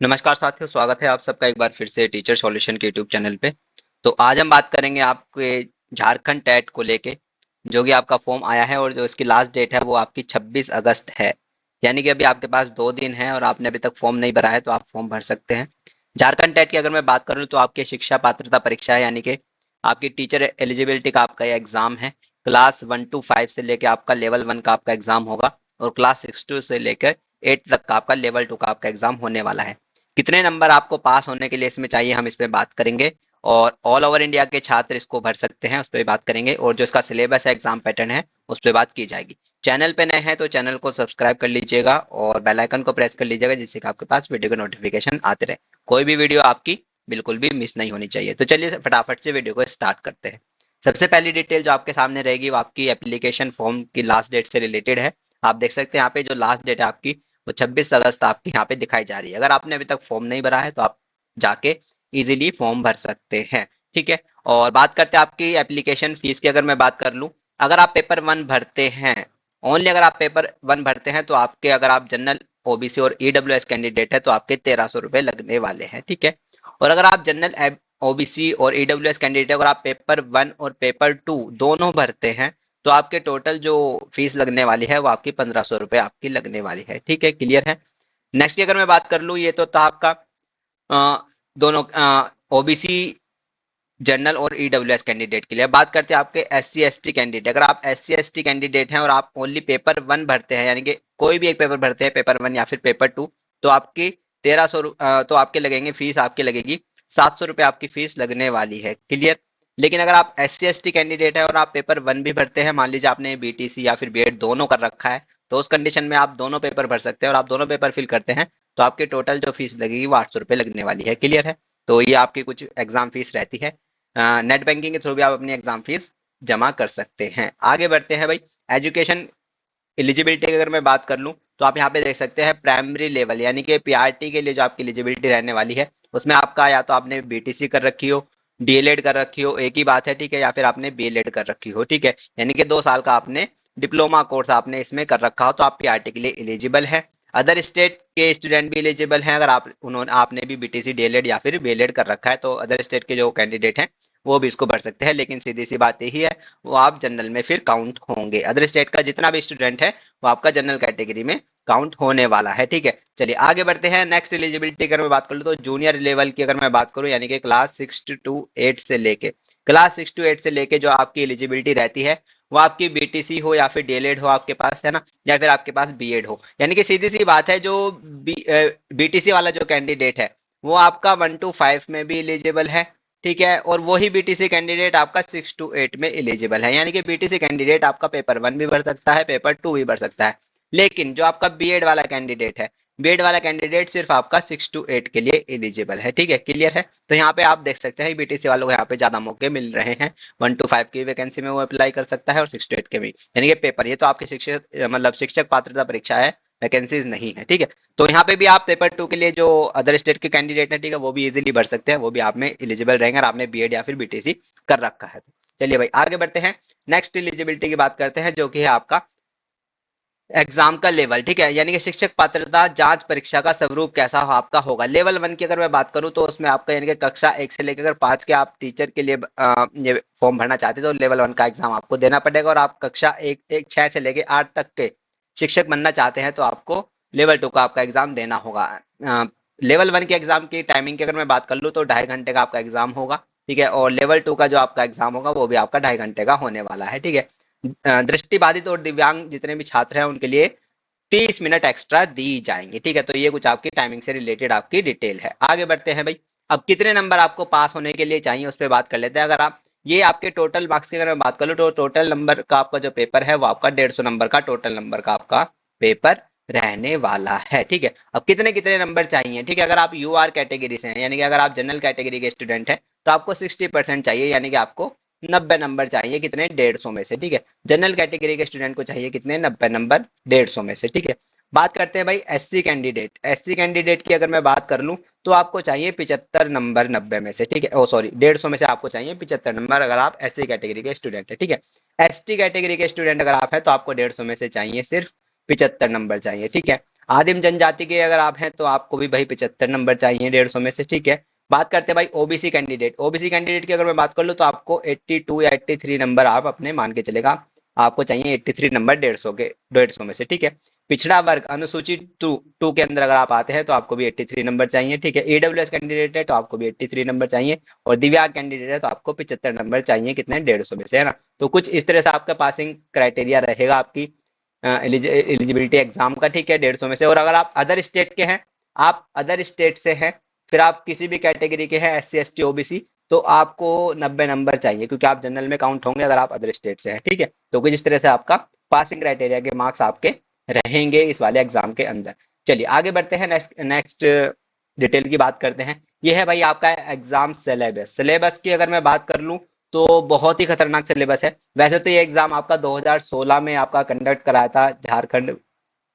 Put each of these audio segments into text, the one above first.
नमस्कार साथियों, स्वागत है आप सबका एक बार फिर से टीचर सॉल्यूशन के यूट्यूब चैनल पे। तो आज हम बात करेंगे आपके झारखंड टेट को लेके, जो कि आपका फॉर्म आया है और जो इसकी लास्ट डेट है वो आपकी 26 अगस्त है। यानी कि अभी आपके पास 2 दिन है और आपने अभी तक फॉर्म नहीं भरा है तो आप फॉर्म भर सकते हैं। झारखंड टेट की अगर मैं बात करूँ तो आपकी शिक्षा पात्रता परीक्षा है, यानी कि आपकी टीचर एलिजिबिलिटी का आपका ये एग्जाम है। क्लास 1 to 5 से लेकर आपका लेवल 1 का आपका एग्जाम होगा और क्लास 6 से लेकर 8 तक का आपका लेवल 2 का आपका एग्जाम होने वाला है। कितने नंबर आपको पास होने के लिए इसमें चाहिए हम इस पे बात करेंगे, और ऑल ओवर इंडिया के छात्र इसको भर सकते हैं उस पर भी बात करेंगे, और जो इसका सिलेबस है, एग्जाम पैटर्न है, उस पर बात की जाएगी। चैनल पे नए हैं तो चैनल को सब्सक्राइब कर लीजिएगा और बेल आइकन को प्रेस कर लीजिएगा, जिससे कि आपके पास वीडियो का नोटिफिकेशन आते रहे। कोई भी वीडियो आपकी बिल्कुल भी मिस नहीं होनी चाहिए। तो चलिए फटाफट से वीडियो को स्टार्ट करते हैं। सबसे पहली डिटेल जो आपके सामने रहेगी वो आपकी एप्लीकेशन फॉर्म की लास्ट डेट से रिलेटेड है। आप देख सकते हैं यहाँ पे जो लास्ट डेट है आपकी, वो 26 अगस्त आपकी यहाँ पे दिखाई जा रही है। अगर आपने अभी तक फॉर्म नहीं भरा है तो आप जाके इजीली फॉर्म भर सकते हैं। ठीक है। और बात करते हैं आपकी एप्लीकेशन फीस की। अगर मैं बात कर लूँ, अगर आप पेपर 1 भरते हैं, ओनली अगर आप पेपर 1 भरते हैं तो आपके, अगर आप जनरल, ओबीसी और ईडब्ल्यूएस कैंडिडेट है तो आपके 1300 रुपये लगने वाले हैं। ठीक है। और अगर आप जनरल, ओबीसी और ईडब्ल्यूएस कैंडिडेट है, अगर आप पेपर 1 और पेपर 2 दोनों भरते हैं तो आपके टोटल जो फीस लगने वाली है वो आपकी 1500 रुपये आपकी लगने वाली है। ठीक है, क्लियर है। नेक्स्ट की अगर मैं बात कर लूँ, ये तो था आपका दोनों ओबीसी, जनरल और ईडब्ल्यूएस कैंडिडेट के लिए। अब बात करते हैं आपके एससी एसटी कैंडिडेट। अगर आप एससी एसटी कैंडिडेट हैं और आप ओनली पेपर 1 भरते हैं, यानी कि कोई भी एक पेपर भरते हैं, पेपर 1 या फिर पेपर 2, तो आपकी 1300, तो आपके लगेंगे, फीस आपकी लगेगी 700 रुपये आपकी फीस लगने वाली है। क्लियर। लेकिन अगर आप S C S T candidate है और आप पेपर 1 भी भरते हैं, मान लीजिए आपने बीटीसी या फिर बीएड दोनों कर रखा है, तो उस कंडीशन में आप दोनों पेपर भर सकते हैं और आप दोनों पेपर फिल करते हैं तो आपकी टोटल जो फीस लगेगी वो 800 रुपये लगने वाली है। क्लियर है। तो ये आपकी कुछ एग्जाम फीस रहती है। नेट बैंकिंग के थ्रू भी आप अपनी एग्जाम फीस जमा कर सकते हैं। आगे बढ़ते हैं भाई। एजुकेशन एलिजिबिलिटी की अगर मैं बात कर लूँ तो आप यहाँ पे देख सकते हैं प्राइमरी लेवल, यानी कि पीआरटी के लिए जो आपकी एलिजिबिलिटी रहने वाली है, उसमें आपका या तो आपने बीटीसी कर रखी हो, डीएलएड कर रखी हो, एक ही बात है। ठीक है। या फिर आपने बीएलएड कर रखी हो। ठीक है। यानी कि 2 साल का आपने डिप्लोमा कोर्स आपने इसमें कर रखा हो तो आप पीआरटी के लिए एलिजिबल है। अदर स्टेट के स्टूडेंट भी एलिजिबल हैं। अगर आप उन्होंने आपने भी बीटीसी डीएलएड या फिर बीएलएड कर रखा है तो अदर स्टेट के जो कैंडिडेट हैं वो भी इसको भर सकते हैं। लेकिन सीधी सी बात यही है, वो आप जनरल में फिर काउंट होंगे। अदर स्टेट का जितना भी स्टूडेंट है वो आपका जनरल कैटेगरी में काउंट होने वाला है। ठीक है। चलिए आगे बढ़ते हैं। नेक्स्ट एलिजिबिलिटी अगर मैं बात कर लूँ तो जूनियर लेवल की अगर मैं बात करूँ, यानी कि क्लास 6 to 8 से लेके जो आपकी एलिजिबिलिटी रहती है, वो आपकी बीटीसी हो या फिर डीएलएड हो आपके पास, है ना, या फिर आपके पास बीएड हो। यानी कि सीधी सी बात है, जो बीटीसी वाला जो कैंडिडेट है वो आपका 1 to 5 में भी एलिजिबल है। ठीक है। और वही बीटीसी कैंडिडेट आपका 6 to 8 में एलिजिबल है। यानी कि बीटीसी कैंडिडेट आपका पेपर 1 भी भर सकता है, पेपर 2 भी भर सकता है। लेकिन जो आपका बीएड वाला कैंडिडेट है, बीएड वाला कैंडिडेट सिर्फ आपका 6 to 8 के लिए एलिजिबल है। ठीक है, क्लियर है। तो यहाँ पे आप देख सकते हैं बीटीसी वालों को यहाँ पे ज्यादा मौके मिल रहे हैं। 1 to 5 की वैकेंसी में वो अप्लाई कर सकता है और 6 to 8 के भी, यानी कि पेपर, ये तो आपके शिक्षक, मतलब शिक्षक पात्रता परीक्षा है, वैकेंसीज नहीं है। ठीक है। तो यहाँ पे भी आप पेपर 2 के लिए जो अदर स्टेट के कैंडिडेट है, ठीक है, वो भी इजीली भर सकते हैं, वो भी आप में एलिजिबल रहेंगे और आपने बीएड या फिर बीटीसी कर रखा है। चलिए भाई आगे बढ़ते हैं। नेक्स्ट एलिजिबिलिटी की बात करते हैं, जो कि है आपका एग्जाम का लेवल। ठीक है। यानी कि शिक्षक पात्रता जांच परीक्षा का स्वरूप कैसा आपका होगा। लेवल 1 की अगर मैं बात करूं तो उसमें आपका, यानी कि कक्षा 1 से लेकर 5 के आप टीचर के लिए ये फॉर्म भरना चाहते हैं तो लेवल 1 का एग्जाम आपको देना पड़ेगा। और आप कक्षा 6 से लेकर 8 तक के शिक्षक बनना चाहते हैं तो आपको लेवल 2 का आपका एग्जाम देना होगा। लेवल 1 के एग्जाम की टाइमिंग की अगर मैं बात कर लूँ तो 2.5 घंटे का आपका एग्जाम होगा। ठीक है। और लेवल 2 का जो आपका एग्जाम होगा वो भी आपका 2.5 घंटे का होने वाला है। ठीक है। दृष्टिबाधित और दिव्यांग जितने भी छात्र हैं उनके लिए 30 मिनट एक्स्ट्रा दी जाएंगे। ठीक है। तो ये कुछ आपकी टाइमिंग से रिलेटेड आपकी डिटेल है। आगे बढ़ते हैं भाई। अब कितने नंबर आपको पास होने के लिए चाहिए उस पर बात कर लेते हैं। अगर आप, ये आपके टोटल मार्क्स की अगर मैं बात कर लूँ तो टोटल नंबर का आपका जो पेपर है वो आपका 150 नंबर का टोटल नंबर का आपका पेपर रहने वाला है। ठीक है। अब कितने कितने नंबर चाहिए। ठीक है। अगर आप यू आर कैटेगरी से हैं, यानी कि अगर आप जनरल कैटेगरी के स्टूडेंट हैं, तो आपको 60% चाहिए, यानी कि आपको 90 नंबर चाहिए। कितने, 150 में से। ठीक है। जनरल कैटेगरी के स्टूडेंट को चाहिए कितने, 90 नंबर 150 में से। ठीक है। बात करते हैं भाई एससी कैंडिडेट। एससी कैंडिडेट की अगर मैं बात कर लूं तो आपको चाहिए 75 नंबर 90 में से। ठीक है। ओ सॉरी, 150 में से आपको चाहिए 75 नंबर अगर आप एससी कैटेगरी के स्टूडेंट है। ठीक है। एसटी कैटेगरी के स्टूडेंट अगर आप है तो आपको 150 में से चाहिए सिर्फ 75 नंबर चाहिए। ठीक है। आदिम जनजाति के अगर आप हैं तो आपको भी भाई 75 नंबर चाहिए 150 में से, ठीक है। बात करते हैं भाई ओबीसी कैंडिडेट। ओबीसी कैंडिडेट की अगर मैं बात कर लूँ तो आपको 82 या 83 नंबर आप अपने मान के चलेगा, आपको चाहिए 83 नंबर 150 में से, ठीक है। पिछड़ा वर्ग अनुसूचित टू के अंदर अगर आप आते हैं तो आपको भी 83 नंबर चाहिए, ठीक है। ईडब्ल्यूएस कैंडिडेट है तो आपको भी 83 नंबर चाहिए, और दिव्यांग कैंडिडेट है तो आपको 75 नंबर चाहिए, कितने 150 में से, है ना। तो कुछ इस तरह से आपका पासिंग क्राइटेरिया रहेगा आपकी एलिजिबिलिटी एग्जाम का, ठीक है, 150 में से। और अगर आप अदर स्टेट के हैं, आप अदर स्टेट से हैं, फिर आप किसी भी कैटेगरी के हैं, एससी एसटी ओबीसी, तो आपको 90 नंबर चाहिए, क्योंकि आप जनरल में काउंट होंगे अगर आप अदर स्टेट से हैं, ठीक है। तो कुछ इस तरह से आपका पासिंग क्राइटेरिया के मार्क्स आपके रहेंगे इस वाले एग्जाम के अंदर। चलिए आगे बढ़ते हैं, नेक्स्ट नेक्स्ट डिटेल की बात करते हैं। ये है भाई आपका एग्जाम सिलेबस। सिलेबस की अगर मैं बात कर लूँ तो बहुत ही खतरनाक सिलेबस है। वैसे तो ये एग्जाम आपका 2016 में आपका कंडक्ट कराया था झारखंड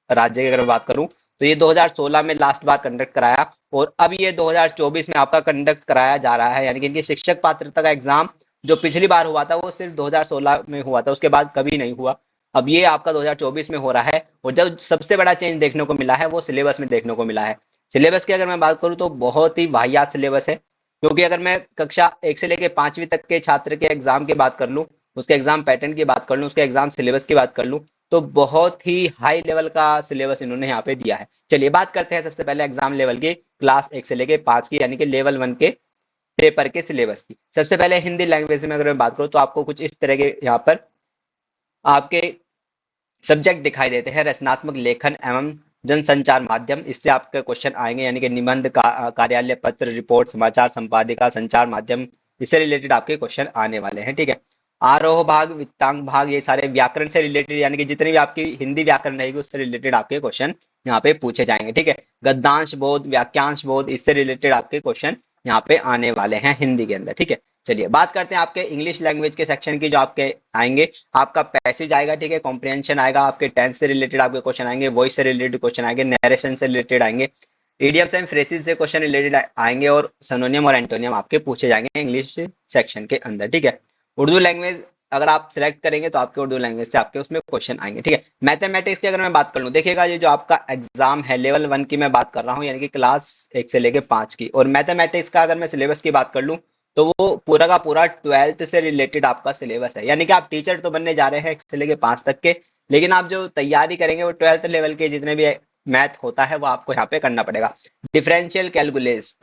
राज्य की अगर मैं बात करूं, तो ये 2016 में लास्ट बार कंडक्ट कराया, और अब ये 2024 में आपका कंडक्ट कराया जा रहा है। यानी कि इनकी शिक्षक पात्रता का एग्जाम जो पिछली बार हुआ था वो सिर्फ 2016 में हुआ था, उसके बाद कभी नहीं हुआ। अब ये आपका 2024 में हो रहा है, और जब सबसे बड़ा चेंज देखने को मिला है वो सिलेबस में देखने को मिला है। सिलेबस की अगर मैं बात करूँ तो बहुत ही वाहियात सिलेबस है, क्योंकि अगर मैं कक्षा 1 से लेकर 5वीं तक के छात्र के एग्जाम की बात कर लूँ, उसके एग्जाम पैटर्न की बात कर लूँ, उसके एग्जाम सिलेबस की बात कर लूँ, तो बहुत ही हाई लेवल का सिलेबस इन्होंने यहाँ पे दिया है। चलिए बात करते हैं सबसे पहले एग्जाम लेवल की, क्लास 1 से लेके 5 की, यानी कि लेवल 1 के पेपर के सिलेबस की। सबसे पहले हिंदी लैंग्वेज में अगर मैं बात करूँ तो आपको कुछ इस तरह के यहाँ पर आपके सब्जेक्ट दिखाई देते हैं। रचनात्मक लेखन एवं जनसंचार माध्यम, इससे आपके क्वेश्चन आएंगे, यानी कि निबंध कार्यालय पत्र रिपोर्ट समाचार संपादिका संचार माध्यम, इससे रिलेटेड आपके क्वेश्चन आने वाले हैं, ठीक है। आरोह भाग वित्तांग भाग, ये सारे व्याकरण से रिलेटेड, यानी कि जितनी भी आपकी हिंदी व्याकरण रहेगी उससे रिलेटेड आपके क्वेश्चन यहाँ पे पूछे जाएंगे, ठीक है। गद्यांश बोध वाक्यांश बोध, इससे रिलेटेड आपके क्वेश्चन यहाँ पे आने वाले हैं हिंदी के अंदर, ठीक है। चलिए बात करते हैं आपके इंग्लिश लैंग्वेज के सेक्शन की, जो आपके आएंगे, आपका पैसेज आएगा, ठीक है, कॉम्प्रिहेंशन आएगा, आपके टेंस से रिलेटेड आपके क्वेश्चन आएंगे, वॉइस से रिलेटेड क्वेश्चन आएंगे, नरेशन से रिलेटेड आएंगे, इडियम्स एंड फ्रेजेस से क्वेश्चन रिलेटेड आएंगे, और सिनोनियम और एंटोनियम आपके पूछे जाएंगे इंग्लिश सेक्शन के अंदर, ठीक है। उर्दू लैंग्वेज अगर आप सिलेक्ट करेंगे तो आपके उर्दू लैंग्वेज से आपके उसमें क्वेश्चन आएंगे, ठीक है। मैथमेटिक्स की अगर मैं बात कर लूँ, देखिएगा ये जो आपका एग्जाम है लेवल 1 की मैं बात कर रहा हूँ, यानी कि क्लास 1 से लेके 5 की, और मैथमेटिक्स का अगर मैं सिलेबस की बात कर लूँ तो वो पूरा का पूरा 12th से रिलेटेड आपका सिलेबस है। यानी कि आप टीचर तो बनने जा रहे हैं 1 से लेके 5 तक के, लेकिन आप जो तैयारी करेंगे वो 12th लेवल के जितने भी मैथ होता है वो आपको यहाँ पे करना पड़ेगा। डिफरेंशियल कैलकुलस,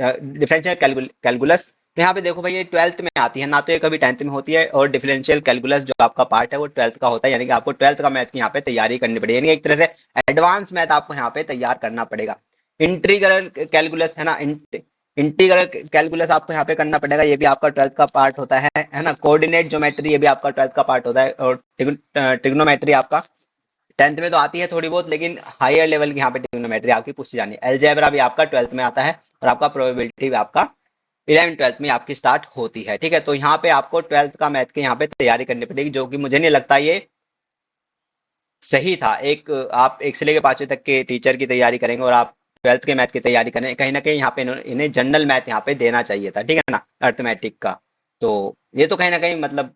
तो यहाँ पे देखो भाई ये 12th में आती है ना, तो ये कभी 10th में होती है, और डिफरेंशियल कैलकुलस जो आपका पार्ट है वो 12th का होता है, यानी कि आपको 12th का मैथ की यहाँ पे तैयारी करनी पड़ेगी, यानी एक तरह से एडवांस मैथ आपको यहाँ पे तैयार करना पड़ेगा। इंटीग्रल कैलकुलस है ना, इंटीग्रल कैलकुलस आपको यहाँ पे करना पड़ेगा, ये भी आपका 12th का पार्ट होता है ना। कोऑर्डिनेट ज्योमेट्री ये भी आपका 12th का पार्ट होता है, और ट्रिग्नोमेट्री आपका 10th में तो आती है थोड़ी बहुत, लेकिन हायर लेवल की यहाँ पे ट्रिग्नोमेट्री आपकी पूछी जानी है। अलजेब्रा भी आपका 12th में आता है, और आपका प्रोबेबिलिटी भी आपका 11th 12th में आपकी स्टार्ट होती है, ठीक है। तो यहाँ पे आपको 12th का मैथ की यहाँ पे तैयारी करनी पड़ेगी, जो कि मुझे नहीं लगता ये सही था। एक आप 1 से लेकर 5वीं तक के टीचर की तैयारी करेंगे और आप 12th के मैथ की तैयारी करें, कहीं ना कहीं यहाँ पे इन्हें जनरल मैथ यहाँ पे देना चाहिए था, ठीक है ना, अर्थमेटिक का। तो ये तो कहीं ना कहीं मतलब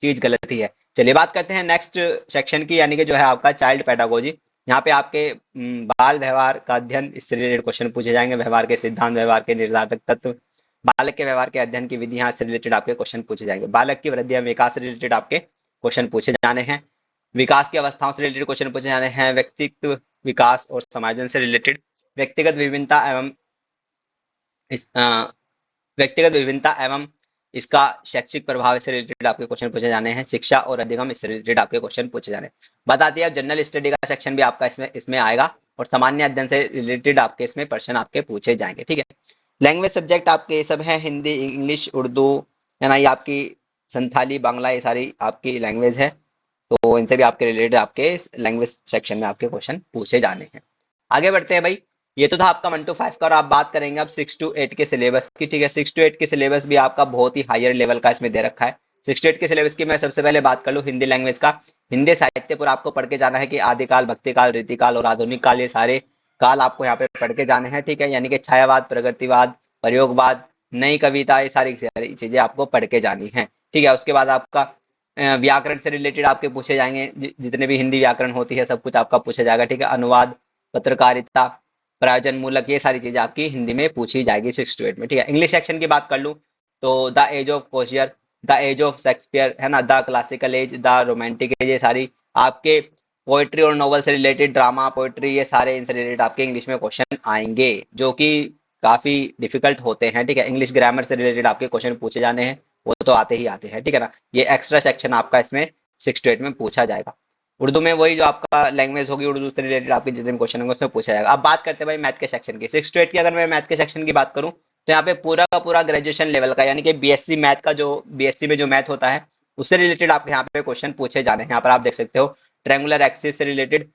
चीज गलत ही है। चलिए बात करते हैं नेक्स्ट सेक्शन की, यानी कि जो है आपका चाइल्ड पेडागोजी। यहाँ पे आपके बाल व्यवहार का अध्ययन, इससे रिलेटेड क्वेश्चन पूछे जाएंगे, व्यवहार के सिद्धांत, व्यवहार के निर्धारक तत्व, बालक के व्यवहार के अध्ययन की विधियां से रिलेटेड आपके क्वेश्चन पूछे जाएंगे, बालक की वृद्धि एवं विकास से रिलेटेड आपके क्वेश्चन पूछे जाने हैं, विकास की अवस्थाओं से रिलेटेड क्वेश्चन पूछे जाने हैं, व्यक्तित्व विकास और समायोजन से रिलेटेड, व्यक्तिगत विभिन्नता एवं इस व्यक्तिगत विभिन्नता एवं इसका शैक्षिक प्रभाव से रिलेटेड आपके क्वेश्चन पूछे जाने हैं, शिक्षा और अधिगम इससे रिलेटेड आपके क्वेश्चन पूछे जाने हैं। बताती है जनरल स्टडी का सेक्शन भी आपका इसमें इसमें आएगा, और सामान्य अध्ययन से रिलेटेड आपके इसमें प्रश्न आपके पूछे जाएंगे, ठीक है। लैंग्वेज सब्जेक्ट आपके ये सब है, हिंदी इंग्लिश उर्दू, है ना, ये आपकी संथाली बांग्ला, ये सारी आपकी लैंग्वेज है, तो इनसे भी आपके रिलेटेड आपके लैंग्वेज सेक्शन में आपके क्वेश्चन पूछे जाने हैं। आगे बढ़ते हैं भाई, ये तो था आपका 1 to 5 का, और आप बात करेंगे अब 6 to 8 के सिलेबस की, ठीक है। 6 to 8 के सिलेबस भी आपका बहुत ही हायर लेवल का इसमें दे रखा है। 6 to 8 के सिलेबस की मैं सबसे पहले बात कर लूँ हिंदी लैंग्वेज का। हिंदी साहित्य पर आपको पढ़ के जाना है कि आदिकाल, भक्तिकाल, रीतिकाल और आधुनिक काल, ये सारे काल आपको यहाँ पे पढ़ के जाने हैं, ठीक है। यानी कि छायावाद, प्रगतिवाद, प्रयोगवाद, नई कविता, ये सारी सारी चीजें आपको पढ़ के जानी है, ठीक है। उसके बाद आपका व्याकरण से रिलेटेड आपके पूछे जाएंगे, जितने भी हिंदी व्याकरण होती है सब कुछ आपका पूछा जाएगा, ठीक है। अनुवाद, पत्रकारिता, प्रयोजन मूलक, ये सारी चीजें आपकी हिंदी में पूछी जाएगी 6 to 8 में। ठीक है, इंग्लिश सेक्शन की बात कर लूँ तो the age of Chaucer, the age of Shakespeare, है ना, the classical age, the romantic age, ये सारी आपके पोइट्री और नॉवल से रिलेटेड, ड्रामा, पोइट्री, ये सारे इनसे रिलेटेड आपके इंग्लिश में क्वेश्चन आएंगे, जो कि काफी डिफिकल्ट होते हैं। ठीक है, इंग्लिश ग्रामर से रिलेटेड आपके क्वेश्चन पूछे जाने हैं, वो तो आते ही आते हैं। ठीक है ना, ये एक्स्ट्रा सेक्शन आपका इसमें 6 to 8 में पूछा जाएगा। उर्दू में वही जो आपका लैंग्वेज होगी, उर्दू से रिलेटेड आपके जितने भी क्वेश्चन होंगे उसमें पूछा जाएगा। अब बात करते हैं भाई मैथ के सेक्शन की। 6 to 8 की अगर मैं मैथ के सेक्शन की बात करूं तो यहाँ पे पूरा का पूरा ग्रेजुएशन लेवल का, यानी कि बीएससी मैथ का, जो बीएससी में जो मैथ होता है उससे रिलेटेड आपके यहाँ पे क्वेश्चन पूछे जाने हैं। यहाँ पर आप देख सकते हो ट्रायंगुलर एक्सिस से related,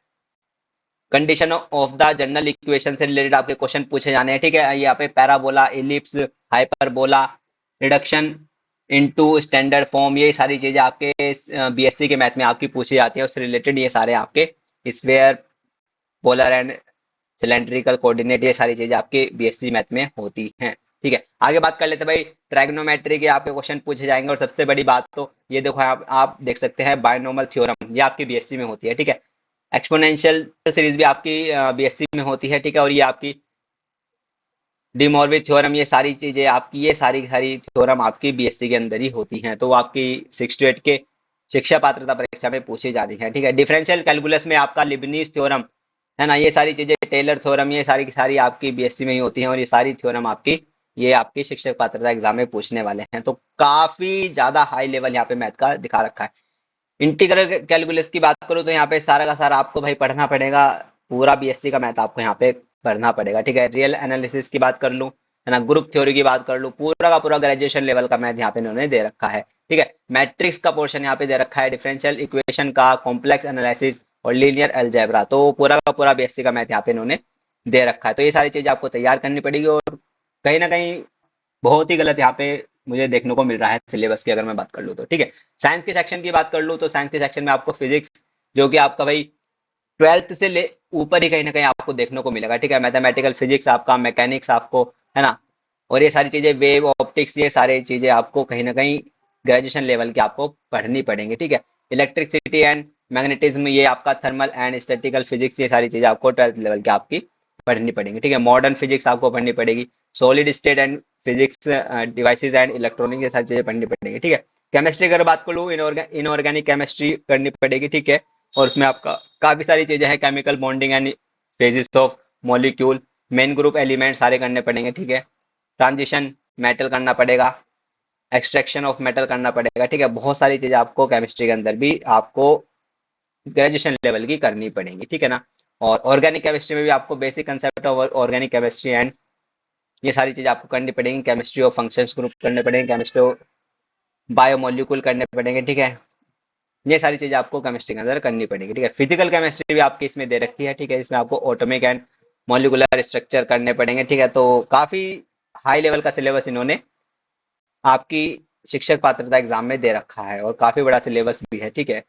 condition of the general equation से रिलेटेड आपके क्वेश्चन पूछे जाने हैं। ठीक है, यहाँ पे parabola, ellipse, hyperbola, reduction into standard form, ये सारी चीजें आपके बीएससी के मैथ में आपकी पूछी जाती है, उससे रिलेटेड ये सारे आपके sphere, polar and cylindrical coordinate, ये सारी चीजें आपके बीएससी मैथ में होती हैं। ठीक है, आगे बात कर लेते हैं भाई ट्राइग्नोमेट्री के आपके क्वेश्चन पूछे जाएंगे। और सबसे बड़ी बात तो ये देखो, आप देख सकते हैं बायनोमल थ्योरम, ये आपकी बीएससी में होती है। ठीक है, एक्सपोनेंशियल सीरीज भी आपकी बीएससी में होती है। ठीक है, और ये आपकी डी मॉर्बी थ्योरम, ये सारी चीजें आपकी, ये सारी सारी थ्योरम आपकी बीएससी के अंदर ही होती हैं, तो वो आपकी 6 to 8 के शिक्षा पात्रता परीक्षा में पूछी जाती है। ठीक है, डिफरेंशियल कैलकुलस में आपका लिबनीज थ्योरम, है ना, ये सारी चीजें, टेलर थ्योरम, ये सारी की सारी आपकी बीएससी में ही होती हैं, और ये सारी थ्योरम आपकी, ये आपकी शिक्षक पात्रता एग्जाम में पूछने वाले हैं। तो काफी ज्यादा हाई लेवल यहाँ पे मैथ का दिखा रखा है। इंटीग्रल कैलकुलस की बात करूँ तो यहाँ पे सारा का सारा आपको भाई पढ़ना पड़ेगा, पूरा बीएससी का मैथ आपको यहाँ पे पढ़ना पड़ेगा। ठीक है, रियल एनालिसिस की बात कर लूँ, है ना, ग्रुप थ्योरी की बात कर लूँ, पूरा का पूरा ग्रेजुएशन लेवल का मैथ यहाँ पे इन्होंने दे रखा है। ठीक है, मैट्रिक्स का पोर्शन यहाँ पे दे रखा है, डिफरेंशियल इक्वेशन का, कॉम्प्लेक्स एनालिसिस और लीनियर अलजेब्रा, तो पूरा का पूरा बीएससी का मैथ यहाँ पे इन्होंने दे रखा है। तो ये सारी चीजें आपको तैयार करनी पड़ेगी, और कहीं ना कहीं बहुत ही गलत यहाँ पे मुझे देखने को मिल रहा है सिलेबस की अगर मैं बात कर लूँ तो। ठीक है, साइंस के सेक्शन की बात कर लूँ तो साइंस के सेक्शन में आपको फिजिक्स, जो कि आपका भाई 12th से ले ऊपर ही कहीं ना कहीं आपको देखने को मिलेगा। ठीक है, मैथमेटिकल फिजिक्स आपका, मैकेनिक्स आपको, है ना, और ये सारी चीजें, वेव ऑप्टिक्स, ये सारी चीजें आपको कहीं ना कहीं ग्रेजुएशन लेवल की आपको पढ़नी पड़ेंगी। ठीक है, इलेक्ट्रिसिटी एंड मैग्नेटिज्म, ये आपका थर्मल एंड स्टैटिकल फिजिक्स, ये सारी चीजें आपको 12th लेवल की आपकी पढ़नी पड़ेंगी। ठीक है, मॉडर्न फिजिक्स आपको पढ़नी पड़ेगी, solid state and physics, devices and electronic, ये सारी चीजें पढ़नी पड़ेगी। ठीक है, केमिस्ट्री अगर बात करूँ, इनऑर्गेनिक केमिस्ट्री करनी पड़ेगी। ठीक है, और उसमें आपका काफी सारी चीजें हैं, chemical bonding and phases of molecule, main group element सारे करने पड़ेंगे। ठीक है, ट्रांजिशन मेटल करना पड़ेगा, एक्सट्रैक्शन ऑफ मेटल करना पड़ेगा। ठीक है, बहुत सारी चीजें आपको केमिस्ट्री के अंदर भी आपको ग्रेजुएशन लेवल की करनी पड़ेंगी। ठीक है ना, और ऑर्गेनिक केमिस्ट्री में भी आपको basic concept of organic chemistry and ये सारी चीजें आपको करनी पड़ेंगी, केमिस्ट्री ऑफ फंक्शंस ग्रुप करने पड़ेंगे, केमिस्ट्री ऑफ बायोमोलिक्यूल करने पड़ेंगे। ठीक है, ये सारी चीजें आपको केमिस्ट्री के अंदर करनी पड़ेगी। ठीक है, फिजिकल केमिस्ट्री भी आपकी इसमें दे रखी है। ठीक है, इसमें आपको ऑटोमिक एंड मॉलिकुलर स्ट्रक्चर करने पड़ेंगे। ठीक है, तो काफी हाई लेवल का सिलेबस इन्होंने आपकी शिक्षक पात्रता एग्जाम में दे रखा है, और काफी बड़ा सिलेबस भी है। ठीक है,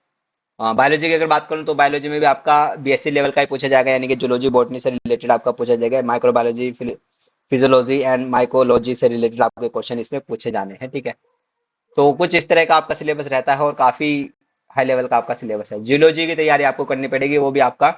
बायोलॉजी की अगर बात करूँ तो बायोलॉजी में भी आपका बीएससी लेवल का ही पूछा जाएगा, यानी कि जूलॉजी बॉटनी से रिलेटेड आपका पूछा जाएगा, माइक्रोबायोलॉजी, फिजियोलॉजी एंड माइकोलॉजी से रिलेटेड आपके क्वेश्चन इसमें पूछे जाने हैं। ठीक है, तो कुछ इस तरह का आपका सिलेबस रहता है, और काफी हाई लेवल का आपका सिलेबस है। जियोलॉजी की तैयारी आपको करनी पड़ेगी, वो भी आपका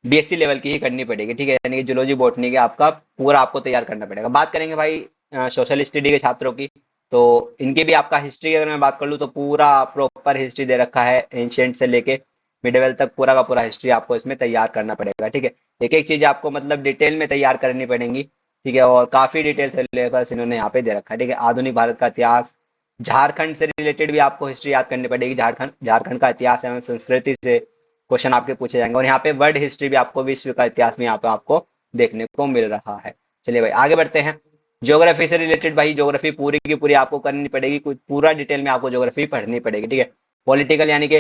बीएससी लेवल की ही करनी पड़ेगी। ठीक है, यानी कि जूलॉजी बॉटनी के आपका पूरा आपको तैयार करना पड़ेगा। बात करेंगे भाई सोशल स्टडी के छात्रों की, तो इनकी भी आपका हिस्ट्री अगर मैं बात कर लूँ तो पूरा प्रॉपर हिस्ट्री दे रखा है, एंशियंट से लेके मिडिवल तक पूरा का पूरा हिस्ट्री आपको इसमें तैयार करना पड़ेगा। ठीक है, एक एक चीज आपको मतलब डिटेल में तैयार करनी पड़ेंगी। ठीक है, और काफी डिटेल सिलेबस इन्होंने यहाँ पे दे रखा है। ठीक है, आधुनिक भारत का इतिहास, झारखंड से रिलेटेड भी आपको हिस्ट्री याद करनी पड़ेगी, झारखंड झारखंड का इतिहास एवं संस्कृति से क्वेश्चन आपके पूछे जाएंगे, और यहाँ पे वर्ल्ड हिस्ट्री भी आपको, विश्व का इतिहास में यहाँ पे आपको देखने को मिल रहा है। चलिए भाई आगे बढ़ते हैं। ज्योग्राफी से रिलेटेड भाई ज्योग्राफी पूरी की पूरी आपको करनी पड़ेगी, कुछ पूरा डिटेल में आपको ज्योग्राफी पढ़नी पड़ेगी। ठीक है, पॉलिटिकल यानी कि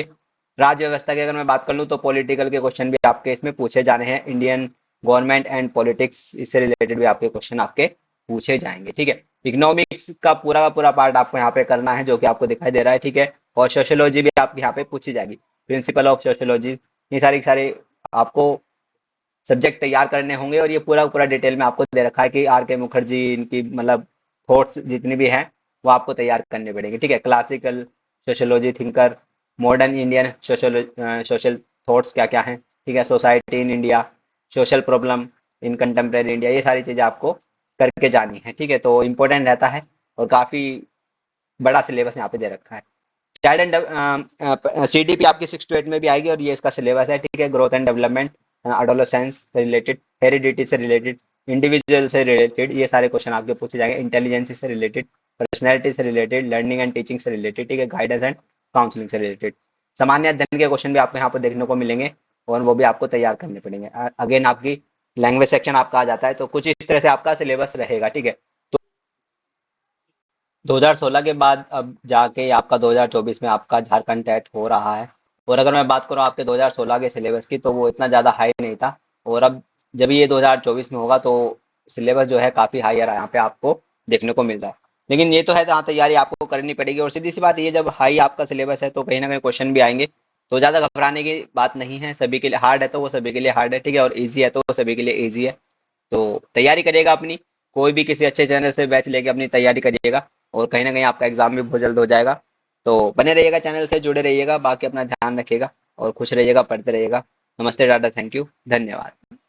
राज्य व्यवस्था की अगर मैं बात कर लूँ तो पॉलिटिकल के क्वेश्चन भी आपके इसमें पूछे जाने हैं, इंडियन गवर्नमेंट एंड पॉलिटिक्स, इससे रिलेटेड भी आपके क्वेश्चन आपके पूछे जाएंगे। ठीक है, इकोनॉमिक्स का पूरा पार्ट आपको यहाँ पे करना है, जो कि आपको दिखाई दे रहा है। ठीक है, और सोशियोलॉजी भी आप यहाँ पे पूछी जाएगी, प्रिंसिपल ऑफ सोशियोलॉजी, ये सारी सारे आपको सब्जेक्ट तैयार करने होंगे, और ये पूरा पूरा डिटेल में आपको दे रखा है कि आर के मुखर्जी, इनकी मतलब थॉट्स जितनी भी हैं वो आपको तैयार करने पड़ेंगे। ठीक है, classical sociology thinker, modern Indian social thoughts क्या क्या हैं, ठीक है, society in India, social problem in contemporary India, ये सारी चीज़ें आपको करके जानी है। ठीक है, तो इम्पोर्टेंट रहता है और काफ़ी बड़ा सिलेबस यहाँ पे दे रखा है। चाइल्ड एंड सीडीपी आपकी 6 to 8 में भी आएगी और ये इसका सिलेबस है। ठीक है, ग्रोथ एंड डेवलपमेंट, अडोलेसेंस से रिलेटेड, हेरिडिटी से रिलेटेड, इंडिविजुअल से रिलेटेड, ये सारे क्वेश्चन आपके पूछे जाएंगे। इंटेलिजेंस से रिलेटेड, पर्सनैलिटी से रिलेटेड, लर्निंग एंड टीचिंग से रिलेटेड, ठीक है, गाइडेंस एंड काउंसलिंग से रिलेटेड। सामान्य अध्ययन के क्वेश्चन भी आपको यहाँ पर देखने को मिलेंगे और वो भी आपको तैयार करने पड़ेंगे। अगेन आपकी लैंग्वेज सेक्शन आपका आ जाता है, तो कुछ इस तरह से आपका सिलेबस रहेगा। ठीक है, 2016 के बाद अब जाके आपका 2024 में आपका झारखंड टेट हो रहा है। और अगर मैं बात करूँ आपके 2016 के सिलेबस की, तो वो इतना ज़्यादा हाई नहीं था। और अब जब ये 2024 में होगा तो सिलेबस जो है काफ़ी हाई यहाँ पे आपको देखने को मिल रहा है। लेकिन ये तो है, जहाँ तैयारी आपको करनी पड़ेगी। और सीधी सी बात, ये जब हाई आपका सिलेबस है तो कहीं ना कहीं क्वेश्चन भी आएंगे, तो ज़्यादा घबराने की बात नहीं है। सभी के लिए हार्ड है तो वो सभी के लिए हार्ड है, ठीक है, और ईजी है तो वो सभी के लिए ईजी है। तो तैयारी करिएगा अपनी, कोई भी किसी अच्छे चैनल से बैच लेके अपनी तैयारी करिएगा और कहीं ना कहीं आपका एग्जाम भी बहुत जल्द हो जाएगा। तो बने रहिएगा, चैनल से जुड़े रहिएगा, बाकी अपना ध्यान रखिएगा और खुश रहिएगा, पढ़ते रहिएगा। नमस्ते, टाटा, थैंक यू, धन्यवाद।